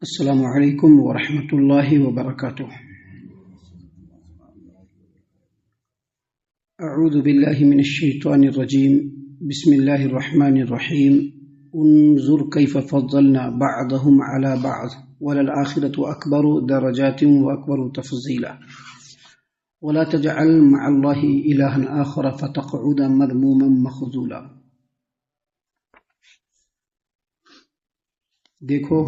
السلام علیکم ورحمۃ اللہ وبرکاتہ۔ اعوذ باللہ من الشیطان الرجیم، بسم اللہ الرحمن الرحیم۔ انظر کیف فضلنا بعضهم على بعض وللآخرة اکبر درجات واکبر تفضیلا ولا تجعل مع اللہ الہا آخر فتقعد مذموما مخذولا۔ دیکھو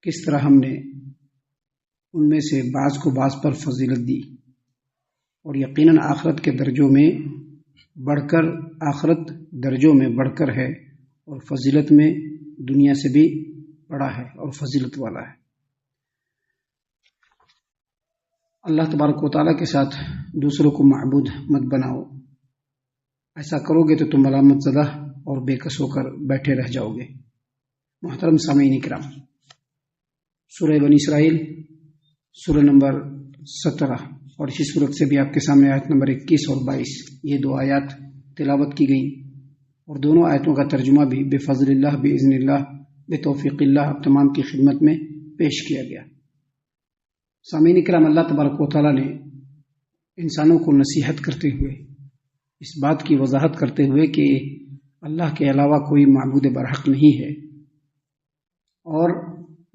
کس طرح ہم نے ان میں سے بعض کو بعض پر فضیلت دی، اور یقیناً آخرت کے درجوں میں بڑھ کر، آخرت درجوں میں بڑھ کر ہے، اور فضیلت میں دنیا سے بھی بڑا ہے اور فضیلت والا ہے۔ اللہ تبارک و تعالیٰ کے ساتھ دوسروں کو معبود مت بناؤ، ایسا کرو گے تو تم ملامت زدہ اور بے کس ہو کر بیٹھے رہ جاؤ گے۔ محترم سامعین کرام، سورہ بنی اسرائیل سورہ نمبر 17 اور اسی صورت سے بھی آپ کے سامنے آیت نمبر 21 اور 22 یہ دو آیات تلاوت کی گئیں، اور دونوں آیتوں کا ترجمہ بھی بفضل اللہ، باذن اللہ، بتوفیق اللہ آپ تمام کی خدمت میں پیش کیا گیا۔ سامعین کرام، اللہ تبارک و تعالیٰ نے انسانوں کو نصیحت کرتے ہوئے، اس بات کی وضاحت کرتے ہوئے کہ اللہ کے علاوہ کوئی معبود برحق نہیں ہے، اور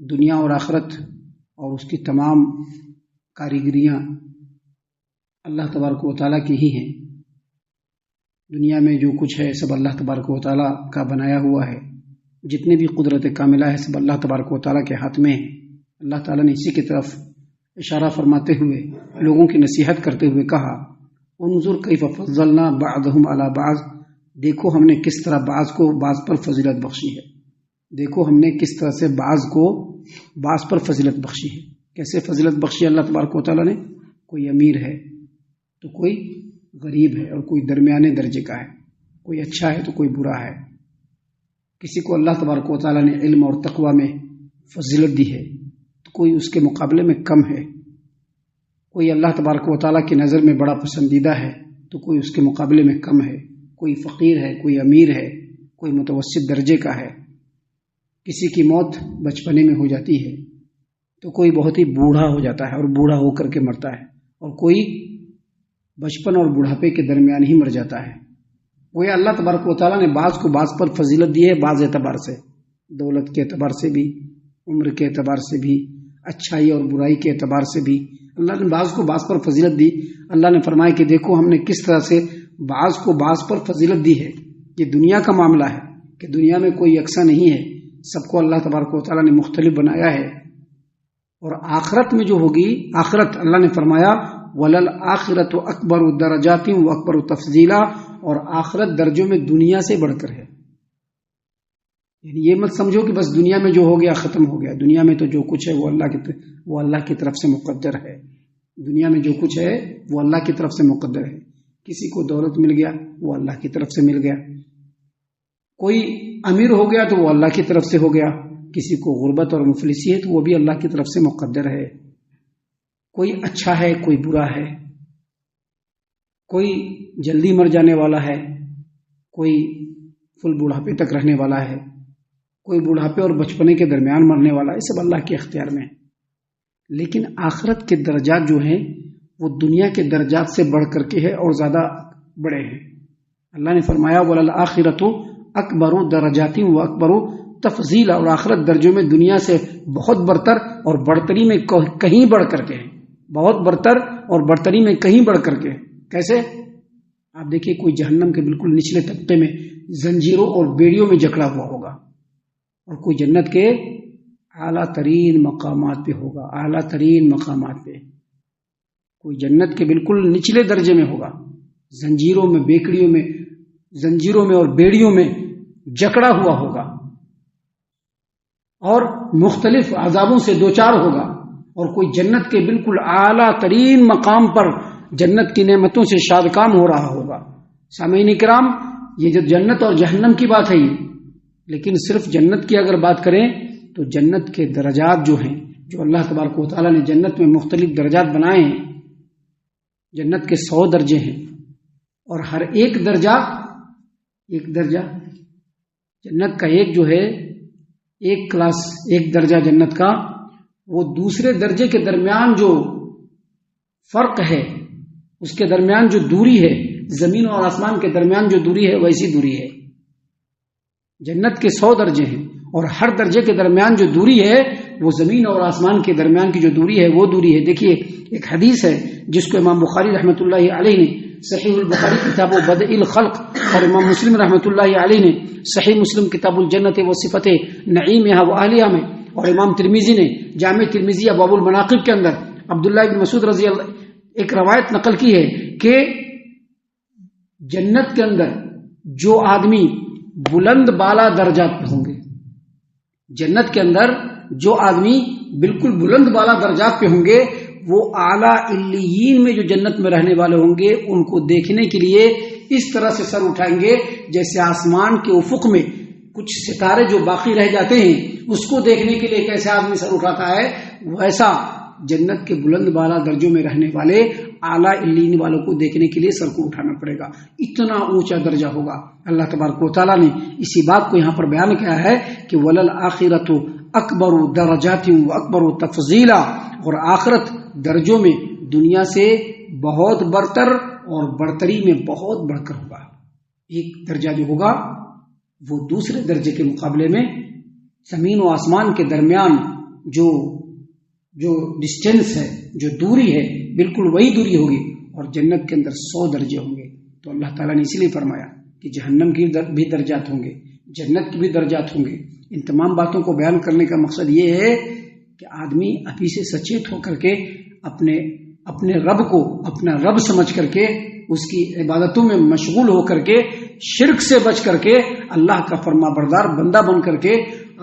دنیا اور آخرت اور اس کی تمام کاریگریاں اللہ تبارک و تعالیٰ کی ہی ہیں۔ دنیا میں جو کچھ ہے سب اللہ تبارک و تعالیٰ کا بنایا ہوا ہے، جتنی بھی قدرت کاملہ ہے سب اللہ تبارک و تعالیٰ کے ہاتھ میں ہے۔ اللہ تعالیٰ نے اسی کی طرف اشارہ فرماتے ہوئے، لوگوں کی نصیحت کرتے ہوئے کہا، انظر کیف فضلنا بعضهم علی بعض، دیکھو ہم نے کس طرح بعض کو بعض پر فضیلت بخشی ہے، دیکھو ہم نے کس طرح سے بعض کو بعض پر فضیلت بخشی ہے۔ کیسے فضیلت بخشی اللہ تبارک و تعالیٰ نے؟ کوئی امیر ہے تو کوئی غریب ہے، اور کوئی درمیانے درجے کا ہے، کوئی اچھا ہے تو کوئی برا ہے۔ کسی کو اللہ تبارک و تعالیٰ نے علم اور تقوی میں فضیلت دی ہے تو کوئی اس کے مقابلے میں کم ہے۔ کوئی اللہ تبارک و تعالیٰ کی نظر میں بڑا پسندیدہ ہے تو کوئی اس کے مقابلے میں کم ہے۔ کوئی فقیر ہے، کوئی امیر ہے، کوئی متوسط درجے کا ہے۔ کسی کی موت بچپنے میں ہو جاتی ہے تو کوئی بہت ہی بوڑھا ہو جاتا ہے اور بوڑھا ہو کر کے مرتا ہے، اور کوئی بچپن اور بڑھاپے کے درمیان ہی مر جاتا ہے۔ وہ اللہ تبارک و تعالیٰ نے بعض کو بعض پر فضیلت دی ہے، بعض اعتبار سے، دولت کے اعتبار سے بھی، عمر کے اعتبار سے بھی، اچھائی اور برائی کے اعتبار سے بھی اللہ نے بعض کو بعض پر فضیلت دی۔ اللہ نے فرمایا کہ دیکھو ہم نے کس طرح سے بعض کو بعض پر فضیلت دی ہے۔ یہ دنیا کا معاملہ ہے کہ دنیا میں کوئی یکساں نہیں ہے، سب کو اللہ تبارک و تعالیٰ نے مختلف بنایا ہے۔ اور آخرت میں جو ہوگی، آخرت اللہ نے فرمایا وَلَلْآخِرَةُ أَكْبَرُ دَرَجَاتٍ وَأَكْبَرُ تَفْضِيلًا، اور آخرت درجوں میں دنیا سے بڑھ کر ہے۔ یعنی یہ مت سمجھو کہ بس دنیا میں جو ہو گیا ختم ہو گیا، دنیا میں تو جو کچھ ہے وہ اللہ کی طرف سے مقدر ہے۔ دنیا میں جو کچھ ہے وہ اللہ کی طرف سے مقدر ہے۔ کسی کو دولت مل گیا وہ اللہ کی طرف سے مل گیا، کوئی امیر ہو گیا تو وہ اللہ کی طرف سے ہو گیا، کسی کو غربت اور مفلسی ہے تو وہ بھی اللہ کی طرف سے مقدر ہے۔ کوئی اچھا ہے، کوئی برا ہے، کوئی جلدی مر جانے والا ہے، کوئی فل بڑھاپے تک رہنے والا ہے، کوئی بڑھاپے اور بچپنے کے درمیان مرنے والا ہے، یہ سب اللہ کے اختیار میں ہے۔ لیکن آخرت کے درجات جو ہیں وہ دنیا کے درجات سے بڑھ کر کے ہے اور زیادہ بڑے ہیں۔ اللہ نے فرمایا وَلَلْآخِرَةُ اکبر درجات و اکبر تفضیلا، اور آخرت درجوں میں دنیا سے بہت برتر اور برتری میں کہیں بڑھ کر کے ہے، بہت برتر اور برتری میں کہیں بڑھ کر کے۔ کیسے؟ آپ دیکھیے، کوئی جہنم کے بالکل نچلے طبقے میں زنجیروں اور بیڑیوں میں جکڑا ہوا ہوگا، اور کوئی جنت کے اعلیٰ ترین مقامات پہ ہوگا، اعلیٰ ترین مقامات پہ۔ کوئی جنت کے بالکل نچلے درجے میں ہوگا، زنجیروں میں، بیکڑیوں میں، زنجیروں میں اور بیڑیوں میں جکڑا ہوا ہوگا، اور مختلف عذابوں سے دوچار ہوگا۔ اور کوئی جنت کے بالکل اعلیٰ ترین مقام پر جنت کی نعمتوں سے شادکام ہو رہا ہوگا۔ سامعین کرام، یہ جو جنت اور جہنم کی بات ہے یہ، لیکن صرف جنت کی اگر بات کریں تو جنت کے درجات جو ہیں، جو اللہ تبارک و تعالیٰ نے جنت میں مختلف درجات بنائے ہیں، جنت کے 100 درجے ہیں، اور ہر ایک درجہ جنت کا ایک جو ہے ایک کلاس، ایک درجہ جنت کا، وہ دوسرے درجے کے درمیان جو فرق ہے، اس کے درمیان جو دوری ہے، زمین اور آسمان کے درمیان جو دوری ہے ویسی دوری ہے۔ جنت کے 100 درجے ہیں اور ہر درجے کے درمیان جو دوری ہے وہ زمین اور آسمان کے درمیان کی جو دوری ہے وہ دوری ہے۔ دیکھیے ایک حدیث ہے جس کو امام بخاری رحمۃ اللہ علیہ نے صحیح البخاری کتاب بدء الخلق اور امام مسلم رحمۃ اللہ علیہ نے صحیح مسلم کتاب الجنت و صفت نعیمها و اہلیہا میں، اور امام ترمذی نے جامع ترمذیہ باب المناقب کے اندر عبداللہ بن مسعود رضی اللہ ایک روایت نقل کی ہے کہ جنت کے اندر جو آدمی بلند بالا درجات پہ ہوں گے، جنت کے اندر جو آدمی بالکل بلند بالا درجات پہ ہوں گے، وہ اعلیٰ علیین میں جو جنت میں رہنے والے ہوں گے ان کو دیکھنے کے لیے اس طرح سے سر اٹھائیں گے جیسے آسمان کے افق میں کچھ ستارے جو باقی رہ جاتے ہیں اس کو دیکھنے کے لیے کیسے آدمی سر اٹھاتا ہے، ویسا جنت کے بلند بالا درجوں میں رہنے والے اعلیٰ علیین والوں کو دیکھنے کے لیے سر کو اٹھانا پڑے گا، اتنا اونچا درجہ ہوگا۔ اللہ تبارک و تعالیٰ نے اسی بات کو یہاں پر بیان کیا ہے کہ وَلَلْآخِرَةُ أَكْبَرُ دَرَجَاتٍ وَأَكْبَرُ تَفْضِيلًا، اور آخرت درجوں میں دنیا سے بہت برتر اور برتری میں بہت بڑھ کر ہوگا۔ ایک درجہ جو ہوگا وہ دوسرے درجے کے مقابلے میں زمین و آسمان کے درمیان جو ڈسٹینس ہے، جو دوری ہے، بالکل وہی دوری ہوگی، اور جنت کے اندر 100 درجے ہوں گے۔ تو اللہ تعالیٰ نے اسی لیے فرمایا کہ جہنم کی بھی درجات ہوں گے، جنت کی بھی درجات ہوں گے۔ ان تمام باتوں کو بیان کرنے کا مقصد یہ ہے کہ آدمی ابھی سے سچیت ہو کر کے اپنے رب کو اپنا رب سمجھ کر کے اس کی عبادتوں میں مشغول ہو کر کے شرک سے بچ کر کے اللہ کا فرما بردار بندہ بن کر کے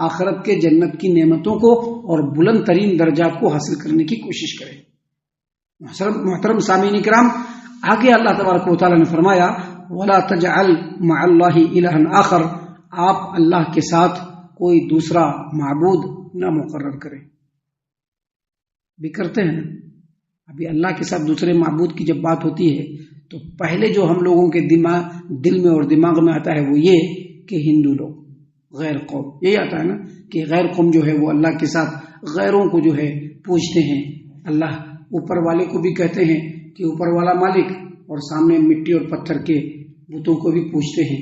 آخرت کے جنت کی نعمتوں کو اور بلند ترین درجات کو حاصل کرنے کی کوشش کرے۔ محترم سامعین کرام، آگے اللہ تبارک و تعالیٰ نے فرمایا وَلَا تَجْعَلْ مَعَ اللَّهِ إِلَٰهًا آخر، آپ اللہ کے ساتھ کوئی دوسرا معبود نہ مقرر کریں۔ بھی کرتے ہیں ابھی اللہ کے ساتھ دوسرے معبود کی جب بات ہوتی ہے تو پہلے جو ہم لوگوں کے دل میں اور دماغ میں آتا ہے وہ یہ کہ ہندو لوگ، غیر قوم، یہی آتا ہے نا کہ غیر قوم جو ہے وہ اللہ کے ساتھ غیروں کو جو ہے پوجتے ہیں۔ اللہ اوپر والے کو بھی کہتے ہیں کہ اوپر والا مالک، اور سامنے مٹی اور پتھر کے بتوں کو بھی پوجتے ہیں،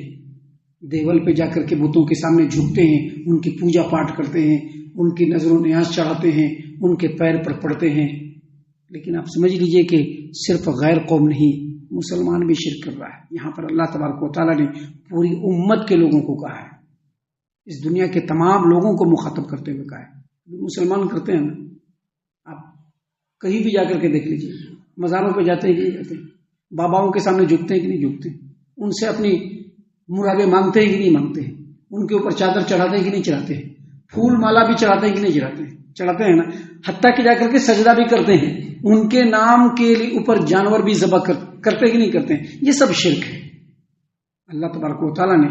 دیول پہ جا کر کے بتوں کے سامنے جھکتے ہیں، ان کی پوجا پاٹ کرتے ہیں، ان کی نظر و نیاز چڑھاتے ہیں، ان کے پیر پر پڑتے ہیں۔ لیکن آپ سمجھ لیجئے کہ صرف غیر قوم نہیں، مسلمان بھی شرک کر رہا ہے۔ یہاں پر اللہ تبارک و تعالیٰ نے پوری امت کے لوگوں کو کہا ہے، اس دنیا کے تمام لوگوں کو مخاطب کرتے ہوئے کہا ہے۔ مسلمان کرتے ہیں نا، آپ کہیں بھی جا کر کے دیکھ لیجئے، مزاروں پہ جاتے ہیں کہ نہیں جاتے، باباؤں کے سامنے جھکتے ہیں کہ نہیں جھکتے، ان سے اپنی مرادیں مانگتے ہیں کہ نہیں مانگتے ہیں، ان کے اوپر چادر چڑھاتے ہیں کہ نہیں چڑھاتے ہیں، پھول مالا بھی چڑھاتے ہیں کہ نہیں چڑھاتے ہیں نا، حتیٰ کہ جا کر کے سجدہ بھی کرتے ہیں، ان کے نام کے اوپر جانور بھی ذبح کرتے کہ نہیں کرتے ہیں۔ یہ سب شرک ہے۔ اللہ تبارک و تعالیٰ نے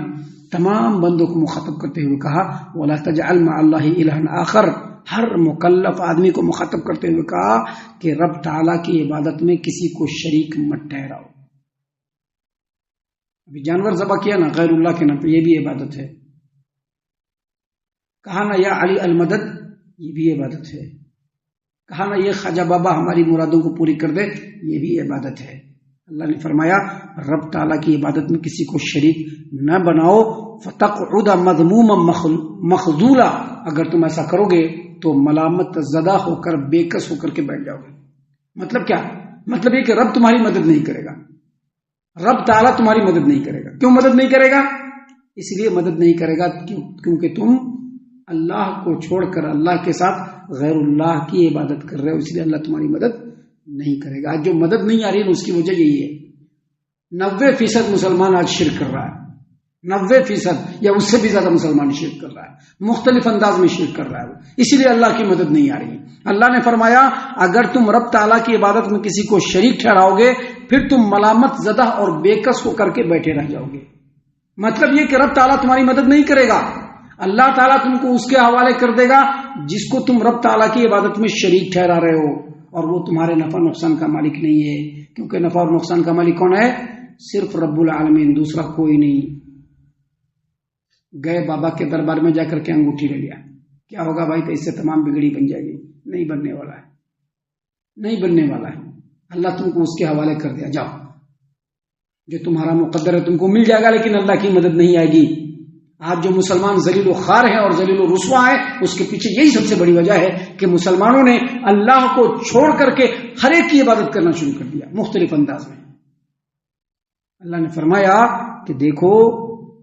تمام بندوں کو مخاطب کرتے ہوئے کہا وَلَا تَجْعَلْ مَعَ اللَّهِ إِلَٰهًا آخر، ہر مکلف آدمی کو مخاطب کرتے ہوئے کہا کہ رب تعالیٰ کی عبادت میں کسی کو شریک مت ٹھہراؤ۔ ابھی جانور ذبح کیا نا غیر اللہ کے نام پہ، یہ بھی عبادت ہے۔ کہا نا یا علی المدد، یہ بھی عبادت ہے۔ کہا نا یہ خواجہ بابا ہماری مرادوں کو پوری کر دے، یہ بھی عبادت ہے۔ اللہ نے فرمایا رب تعالیٰ کی عبادت میں کسی کو شریک نہ بناؤ، فَتَقْعُدَ مَذْمُومًا مَخْذُولًا، اگر تم ایسا کرو گے تو ملامت زدہ ہو کر بے کس ہو کر کے بیٹھ جاؤ گے۔ مطلب کیا؟ مطلب یہ کہ رب تمہاری مدد نہیں کرے گا، رب تعالیٰ تمہاری مدد نہیں کرے گا۔ کیوں مدد نہیں کرے گا؟ اس لیے مدد نہیں کرے گا کیونکہ تم اللہ کو چھوڑ کر اللہ کے ساتھ غیر اللہ کی عبادت کر رہے ہو، اس لیے اللہ تمہاری مدد نہیں کرے گا۔ آج جو مدد نہیں آ رہی ہے اس کی وجہ یہی ہے، 90% مسلمان آج شرک کر رہا ہے، 90% یا اس سے بھی زیادہ مسلمان شرک کر رہا ہے، مختلف انداز میں شرک کر رہا ہے، اسی لیے اللہ کی مدد نہیں آ رہی ہے۔ اللہ نے فرمایا اگر تم رب تعالیٰ کی عبادت میں کسی کو شریک ٹھہراؤ گے پھر تم ملامت زدہ اور بے کس ہو کر کے بیٹھے رہ جاؤ گے۔ مطلب یہ کہ رب تعالیٰ تمہاری مدد نہیں کرے گا، اللہ تعالیٰ تم کو اس کے حوالے کر دے گا جس کو تم رب تعالیٰ کی عبادت میں شریک ٹھہرا رہے ہو، اور وہ تمہارے نفع نقصان کا مالک نہیں ہے، کیونکہ نفع اور نقصان کا مالک کون ہے؟ صرف رب العالمین، دوسرا کوئی نہیں۔ گئے بابا کے دربار میں جا کر کے انگوٹھی لے لیا، کیا ہوگا بھائی؟ تو اس سے تمام بگڑی بن جائے گی. نہیں بننے والا ہے، نہیں بننے والا ہے. اللہ تم کو اس کے حوالے کر دیا، جاؤ جو تمہارا مقدر ہے تم کو مل جائے گا، لیکن اللہ کی مدد نہیں آئے گی. آج جو مسلمان ذلیل و خوار ہیں اور ذلیل و رسوا ہیں، اس کے پیچھے یہی سب سے بڑی وجہ ہے کہ مسلمانوں نے اللہ کو چھوڑ کر کے ہر ایک کی عبادت کرنا شروع کر دیا مختلف انداز میں. اللہ نے فرمایا کہ دیکھو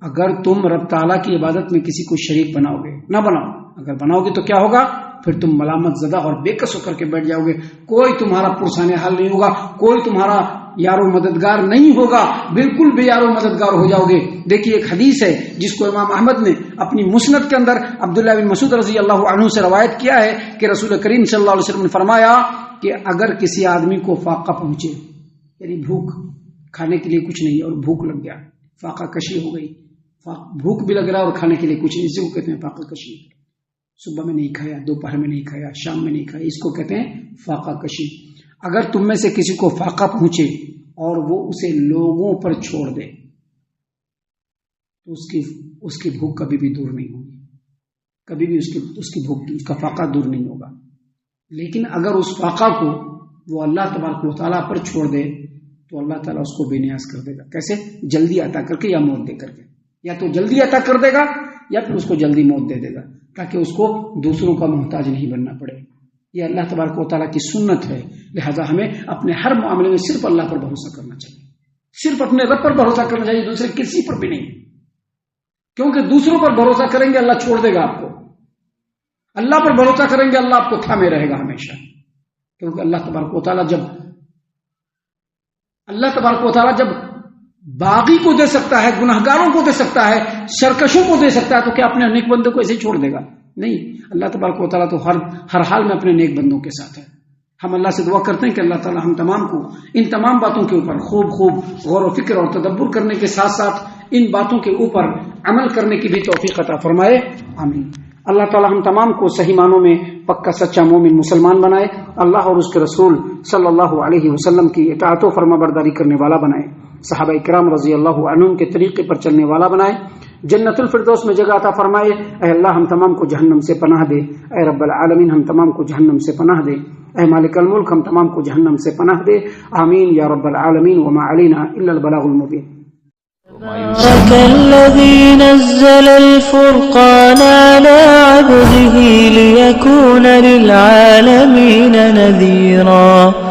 اگر تم رب تعالیٰ کی عبادت میں کسی کو شریک بناؤ گے، نہ بناؤ، اگر بناؤ گے تو کیا ہوگا؟ پھر تم ملامت زدہ اور بے کس ہو کر کے بیٹھ جاؤ گے. کوئی تمہارا پرسان حال نہیں ہوگا، کوئی تمہارا یار و مددگار نہیں ہوگا، بالکل بے یار و مددگار ہو جاؤ گے. دیکھیے ایک حدیث ہے جس کو امام احمد نے اپنی مسند کے اندر عبداللہ بن مسعود رضی اللہ عنہ سے روایت کیا ہے کہ رسول کریم صلی اللہ علیہ وسلم نے فرمایا کہ اگر کسی آدمی کو فاقہ پہنچے، یعنی بھوک، کھانے کے لیے کچھ نہیں اور بھوک لگ گیا، فاقہ کشی ہو گئی، بھوک بھی لگ رہا اور کھانے کے لیے کچھ نہیں، اسی کو کہتے ہیں فاقہ کشی. صبح میں نہیں کھایا، دوپہر میں نہیں کھایا، شام میں نہیں کھایا، اس کو کہتے ہیں فاقہ کشی. اگر تم میں سے کسی کو فاقہ پہنچے اور وہ اسے لوگوں پر چھوڑ دے تو اس کی بھوک کبھی بھی دور نہیں ہوگی، کبھی بھی اس کی بھوک، اس کا فاقہ دور نہیں ہوگا. لیکن اگر اس فاقہ کو وہ اللہ تبارک و تعالیٰ پر چھوڑ دے تو اللہ تعالیٰ اس کو بے نیاز کر دے گا. کیسے؟ جلدی عطا کر کے یا موت دے کر کے. یا تو جلدی عطا کر دے گا یا پھر اس کو جلدی موت دے دے گا تاکہ اس کو دوسروں کا محتاج نہیں بننا پڑے. یہ اللہ تبارک و تعالیٰ کی سنت ہے. لہذا ہمیں اپنے ہر معاملے میں صرف اللہ پر بھروسہ کرنا چاہیے، صرف اپنے رب پر بھروسہ کرنا چاہیے، دوسرے کسی پر بھی نہیں. کیونکہ دوسروں پر بھروسہ کریں گے اللہ چھوڑ دے گا آپ کو، اللہ پر بھروسہ کریں گے اللہ آپ کو تھامے رہے گا ہمیشہ. کیونکہ اللہ تبارک و تعالیٰ جب باغی کو دے سکتا ہے، گناہگاروں کو دے سکتا ہے، سرکشوں کو دے سکتا ہے، تو کیا اپنے نیک بندوں کو ایسے ہی چھوڑ دے گا؟ نہیں. اللہ تبارک و تعالیٰ تو ہر حال میں اپنے نیک بندوں کے ساتھ ہے. ہم اللہ سے دعا کرتے ہیں کہ اللہ تعالیٰ ہم تمام کو ان تمام باتوں کے اوپر خوب غور و فکر اور تدبر کرنے کے ساتھ ساتھ ان باتوں کے اوپر عمل کرنے کی بھی توفیق عطا فرمائے. آمین. اللہ تعالیٰ ہم تمام کو صحیح معنوں میں پکا سچا مومن مسلمان بنائے، اللہ اور اس کے رسول صلی اللہ علیہ وسلم کی اطاعت و فرما برداری کرنے والا بنائے، صحابہ کرام رضی اللہ عنہم کے طریقے پر چلنے والا بنائے، جنت الفردوس میں جگہ عطا فرمائے. اے اللہ ہم تمام کو جہنم سے پناہ دے. اے رب العالمین ہم تمام کو جہنم سے پناہ دے. اے مالک الملک ہم تمام کو جہنم سے پناہ دے. آمین یا رب العالمین. وما علینا الا البلاغ المبین. الذي نزل الفرقان على عبده ليكون للعالمين نذيرا